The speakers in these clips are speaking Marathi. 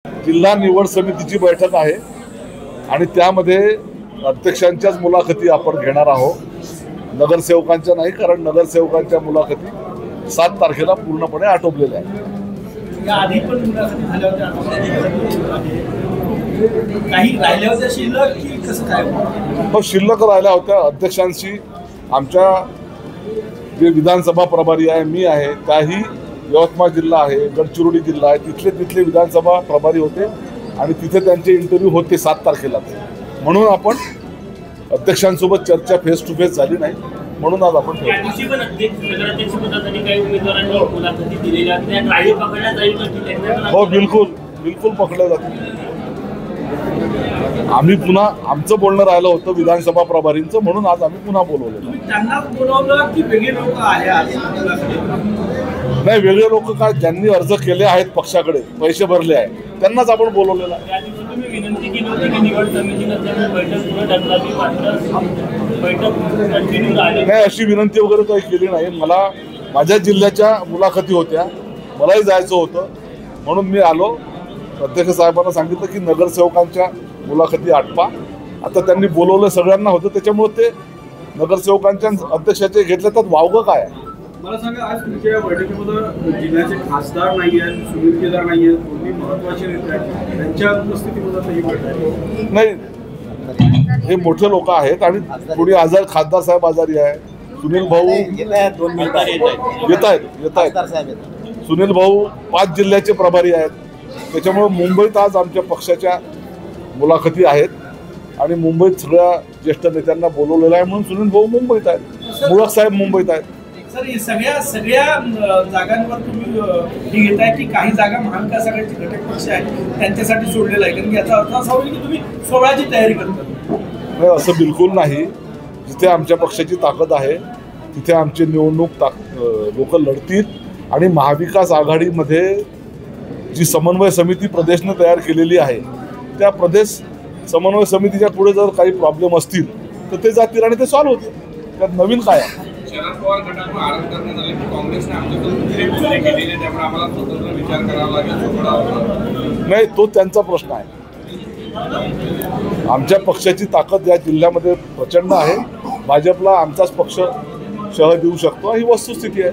जिल्हा निवड समितीची बैठक आहे आणि त्यामध्ये अध्यक्षांच्याच मुलाखती आपण घेणार आहोत, नगरसेवकांच्या नाही, कारण नगरसेवकांच्या मुलाखती 7 तारखेला पूर्णपणे आटोपलेल्या आहेत. आधी पण मुलाखती झाल्या होत्या, काही राहिल्या होत्या शिल्लक की कसं काय? हो, शिल्लक राहिल्या होत्या. अध्यक्षांशी आमच्या जे विधानसभा प्रभारी आहे, मी आहे, त्याही यवतमाळ जिल्हा आहे, गडचिरोली जिल्हा आहे, तिथले विधानसभा प्रभारी होते आणि तिथे त्यांचे इंटरव्ह्यू होते 7 तारखेला. म्हणून आपण अध्यक्षांसोबत चर्चा फेस टू फेस झाली नाही, म्हणून आज आपण हो बिलकुल पकडल्या जातील. आम्ही पुन्हा आमचं बोलणं राहिलं होतं विधानसभा प्रभारींचं, म्हणून आज आम्ही पुन्हा बोलवलं. त्यांना बोलवलं की वेगळे लोक आहेत? नाही, वेगळे लोक काय, ज्यांनी अर्ज केले आहेत पक्षाकडे, पैसे भरले आहेत, त्यांनाच आपण बोलवलेलं आहे. नाही, अशी विनंती वगैरे काही केली नाही. मला माझ्या जिल्ह्याच्या मुलाखती होत्या, मलाही जायचं होतं, म्हणून मी आलो. अध्यक्ष साहेबांना सांगितलं की नगरसेवकांच्या मुलाखती आटपा. आता त्यांनी बोलवलं, सगळ्यांना होतं, त्याच्यामुळे ते नगरसेवकांच्या अध्यक्षाचे घेतले. तर वावगं काय आहे? मला सांगा, आज तुमच्या बैठकीमध्ये जिल्ह्याचे खासदार नाही आहेत, सुनील केदार नाही आहेत, दोन्ही महत्वाचे नेते आहेत, त्यांच्या उपस्थितीमध्ये ही बैठक नाही. हे मोठे लोक आहेत आणि थोडी आजार, खासदार साहेब आजारी आहे, सुनील भाऊ येत आहेत, सुनील भाऊ 5 जिल्ह्याचे प्रभारी आहेत. त्याच्यामुळे मुंबईत आज आमच्या पक्षाच्या मुलाखती आहेत आणि मुंबईत सगळ्या ज्येष्ठ नेत्यांना बोलवलेलं आहे, म्हणून सुनील भाऊ मुंबईत आहेत, मुळक साहेब मुंबईत आहेत. सर, सगळ्या जागांवर तुम्ही घेताय की काही जागा महाविकास आघाडीचे घटक पक्ष आहेत त्यांच्यासाठी सोडलेला आहे? कारण याचा अर्थ असा होईल की तुम्ही 16ची तयारी करता. नाही, असं बिलकुल नाही. जिथे आमच्या पक्षाची ताकद आहे तिथे आमची निवडणूक लोक लढतील आणि महाविकास आघाडीमध्ये जी समन्वय समिती प्रदेशने तयार केलेली आहे, त्या प्रदेश समन्वय समितीच्या पुढे जर काही प्रॉब्लेम असतील तर ते जातील आणि ते सॉल्व्ह होतील. त्यात नवीन काय आहे? शरद पवार गटातून आरोप करण्यात आले की काँग्रेसने आमच्याकडून केलेले, त्यामुळे आम्हाला स्वतंत्र विचार करावा लागेल. नाही, तो त्यांचा प्रश्न आहे. आमच्या पक्षाची ताकद या जिल्ह्यामध्ये प्रचंड आहे. भाजपला आमचाच पक्ष शह देऊ शकतो, ही वस्तुस्थिती आहे.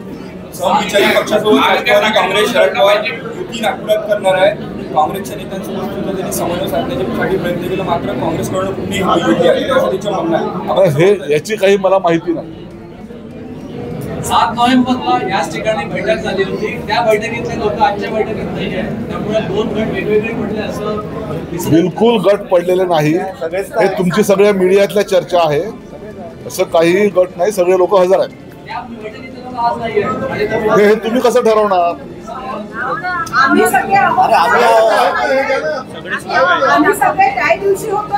काँग्रेस शरद पवार युती नागपुरात करणार आहे. काँग्रेसच्या नेत्यांसोबत त्यांनी समन्वय साधण्यासाठी प्रयत्न केला, मात्र काँग्रेसकडून कुठलीही युती आहे असं तिचं म्हणणं आहे. हे याची काही मला माहिती नाही. 7 नोव्हेंबरला याच ठिकाणी बैठक झाली होती. त्या बैठकीतले लोक आजच्या बैठकीत नाही आहेत, त्यामुळे 2 गट वेगवेगळे पडले असं बिलकुल गट पडलेले नाही. हे तुमची सगळ्या मीडियातल्या चर्चा आहे. असं काही गट नाही, सगळे लोक हजर आहेत. हे तुम्ही कसं ठरवणार? आम्ही सगळे त्या दिवशी होतो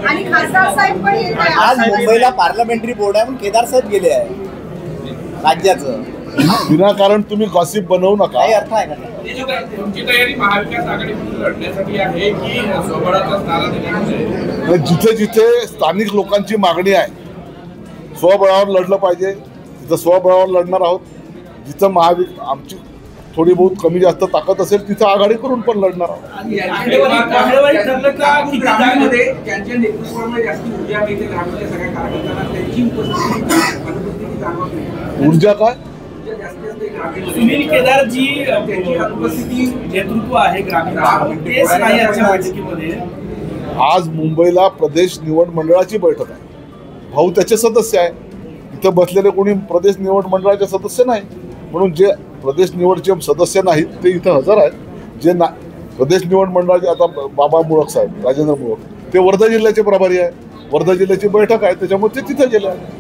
आणि खासदार साहेब पण येत आहे. आज मुंबईला पार्लमेंटरी बोर्ड आहे, म्हणून केदार साहेब गेले आहे राज्याचं. विनाकारण तुम्ही गॉसिप बनवू नका. काही अर्थ आहे का? तुमची तयारी महाविकास आघाडीमधून लढण्यासाठी आहे की स्वबळाचा नारा देण्यासाठी? जिथे जिथे स्थानिक लोकांची मागणी आहे, स्वबळावर लढलं पाहिजे, तिथं स्वबळावर लढणार आहोत. जिथं आमची थोडी बहुत कमी जास्त ताकद असेल तिथं आघाडी करून पण लढणार आहोत. ऊर्जा काय? सुनील केदार जी उपस्थिती नेतृत्व आहे ग्रामीण, तेच नाही आजच्या बैठकीमध्ये. आज मुंबईला प्रदेश निवड मंडळाची बैठक आहे. भाऊ त्याचे सदस्य आहे. इथं बसलेले कोणी प्रदेश निवड मंडळाचे सदस्य नाही, म्हणून जे प्रदेश निवडचे सदस्य नाहीत ते इथं हजर आहेत. जे प्रदेश निवड मंडळाचे, आता बाबा मुळक साहेब, राजेंद्र मुळक, ते वर्धा जिल्ह्याचे प्रभारी आहे. वर्धा जिल्ह्याची बैठक आहे, त्याच्यामुळे ते तिथे गेले आहे.